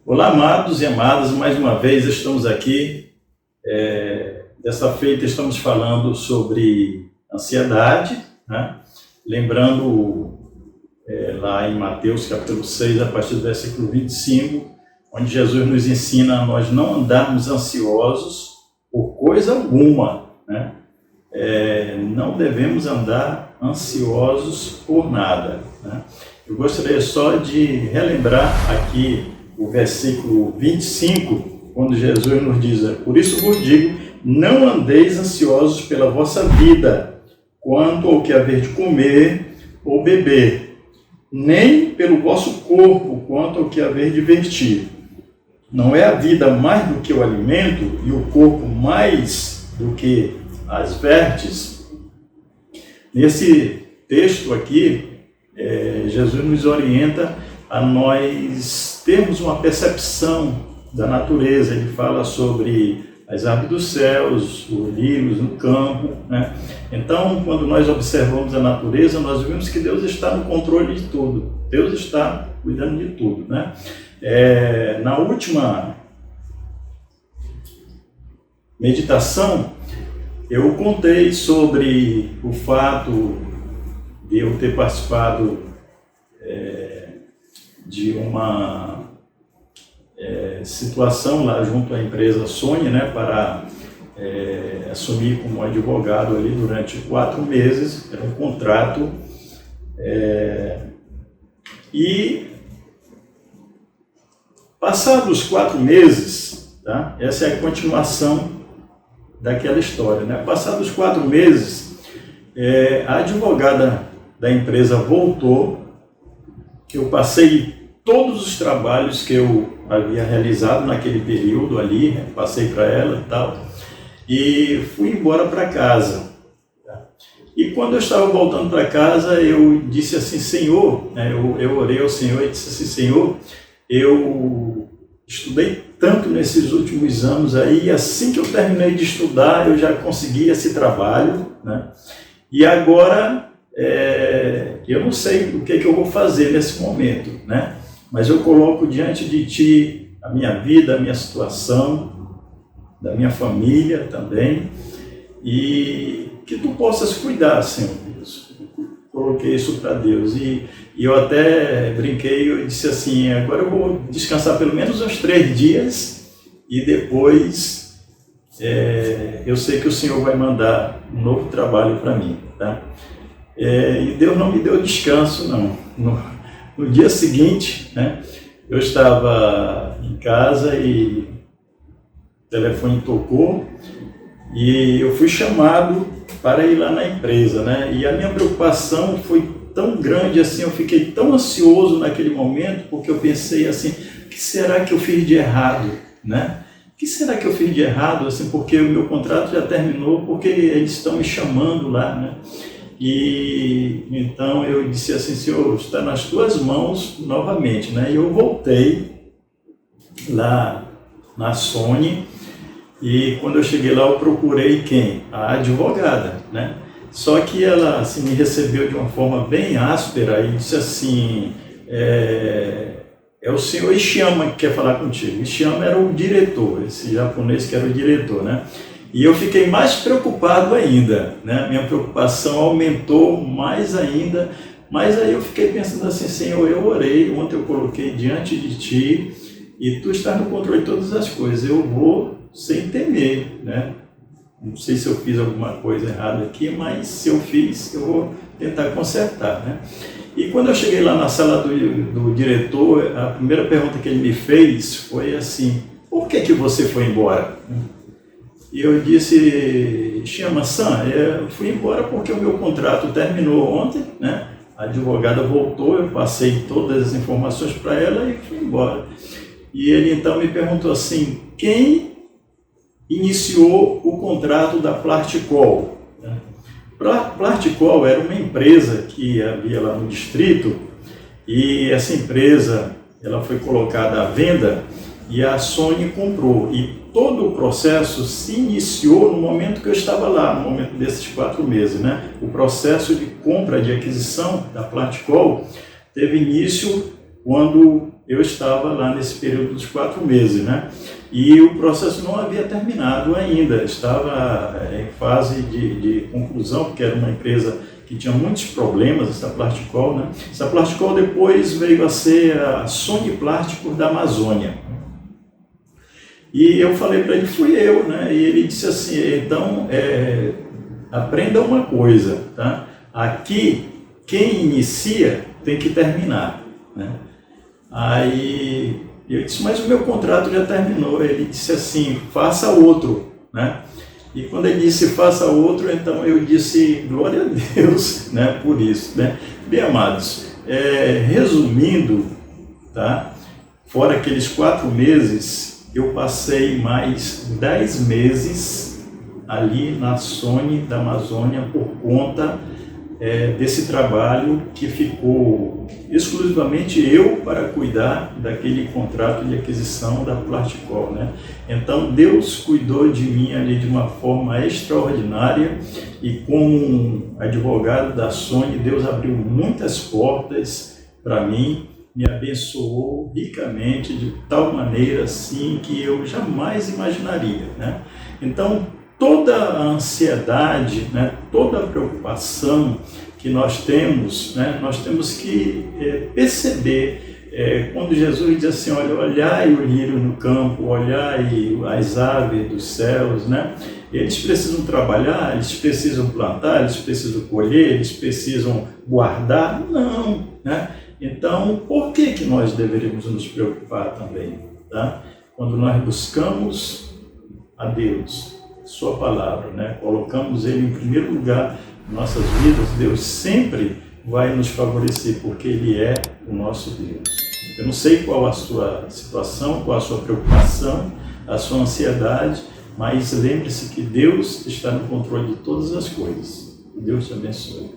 Olá, amados e amadas, mais uma vez estamos aqui. Dessa feita estamos falando sobre ansiedade, né? Lembrando lá em Mateus capítulo 6, a partir do versículo 25, onde Jesus nos ensina a nós não andarmos ansiosos por coisa alguma, né? Não devemos andar ansiosos por nada, né? Eu gostaria só de relembrar aqui o versículo 25, quando Jesus nos diz: por isso vos digo, não andeis ansiosos pela vossa vida, quanto ao que haver de comer ou beber, nem pelo vosso corpo, quanto ao que haver de vestir. Não é a vida mais do que o alimento, e o corpo mais do que as vestes? Nesse texto aqui, Jesus nos orienta a nós termos uma percepção da natureza. Ele fala sobre as aves dos céus, os lírios no campo, né? Então, quando nós observamos a natureza, nós vemos que Deus está no controle de tudo. Deus está cuidando de tudo, né? Na última meditação, eu contei sobre o fato de eu ter participado de uma situação lá junto à empresa Sony, né, para assumir como advogado ali durante 4 meses, era um contrato, e passados 4 meses, tá? Essa é a continuação daquela história, né? Passados 4 meses, a advogada da empresa voltou. Eu passei todos os trabalhos que eu havia realizado naquele período ali, né? Passei para ela e tal, e fui embora para casa. E quando eu estava voltando para casa, eu disse assim: Senhor, né? eu orei ao Senhor e disse assim: Senhor, eu estudei tanto nesses últimos anos aí, e assim que eu terminei de estudar, eu já consegui esse trabalho, né? E agora eu não sei o que eu vou fazer nesse momento, né? Mas eu coloco diante de Ti a minha vida, a minha situação, da minha família também, e que Tu possas cuidar, Senhor Deus. Coloquei isso para Deus, e eu até brinquei, eu disse assim: agora eu vou descansar pelo menos uns 3 dias, e depois eu sei que o Senhor vai mandar um novo trabalho para mim, tá? E Deus não me deu descanso, não. No dia seguinte, né, eu estava em casa e o telefone tocou, e eu fui chamado para ir lá na empresa, né? E a minha preocupação foi tão grande assim, eu fiquei tão ansioso naquele momento, porque eu pensei assim: o que será que eu fiz de errado, né? O que será que eu fiz de errado, assim, porque o meu contrato já terminou, porque eles estão me chamando lá, né? E então eu disse assim: Senhor, está nas Tuas mãos novamente, né? E eu voltei lá na Sony, e quando eu cheguei lá, eu procurei quem? A advogada, né? Só que ela assim, me recebeu de uma forma bem áspera e disse assim: é o senhor Ishiyama que quer falar contigo. Ishiyama era o diretor, esse japonês que era o diretor, né? E eu fiquei mais preocupado ainda, né? Minha preocupação aumentou mais ainda, mas aí eu fiquei pensando assim: Senhor, eu orei, ontem eu coloquei diante de Ti, e Tu estás no controle de todas as coisas, eu vou sem temer, né? Não sei se eu fiz alguma coisa errada aqui, mas se eu fiz, eu vou tentar consertar, né? E quando eu cheguei lá na sala do diretor, a primeira pergunta que ele me fez foi assim: por que você foi embora? E eu disse: Ishiyama-san, eu fui embora porque o meu contrato terminou ontem, né? A advogada voltou, eu passei todas as informações para ela e fui embora. E ele então me perguntou assim: quem iniciou o contrato da Plarticol? Plarticol era uma empresa que havia lá no distrito, e essa empresa ela foi colocada à venda e a Sony comprou, e todo o processo se iniciou no momento que eu estava lá, no momento desses 4 meses, né? O processo de compra, de aquisição da Plarticol teve início quando eu estava lá nesse período dos 4 meses, né? E o processo não havia terminado ainda, estava em fase de conclusão, porque era uma empresa que tinha muitos problemas, essa Plasticol, né? Essa Plasticol depois veio a ser a Sony Plásticos da Amazônia. E eu falei para ele, fui eu, né? E ele disse assim, então, aprenda uma coisa, tá? Aqui, quem inicia tem que terminar, né? Aí eu disse, mas o meu contrato já terminou. Ele disse assim, faça outro, né? E quando ele disse faça outro, então eu disse glória a Deus, né, por isso, né? Bem, amados, resumindo, tá? Fora aqueles 4 meses, eu passei mais 10 meses ali na Sony da Amazônia por conta desse trabalho que ficou exclusivamente eu para cuidar daquele contrato de aquisição da Plasticol, né? Então Deus cuidou de mim ali de uma forma extraordinária e como advogado da Sony, Deus abriu muitas portas para mim, me abençoou ricamente de tal maneira assim que eu jamais imaginaria, né? Então toda a ansiedade, né, toda a preocupação que nós temos, né, nós temos que perceber quando Jesus diz assim, olha, olhai o lírio no campo, olhai as aves dos céus, né? Eles precisam trabalhar, eles precisam plantar, eles precisam colher, eles precisam guardar? Não, né? Então, por que nós deveríamos nos preocupar também, tá? Quando nós buscamos a Deus, Sua palavra, né? Colocamos Ele em primeiro lugar em nossas vidas, Deus sempre vai nos favorecer, porque Ele é o nosso Deus. Eu não sei qual a sua situação, qual a sua preocupação, a sua ansiedade, mas lembre-se que Deus está no controle de todas as coisas. Deus te abençoe.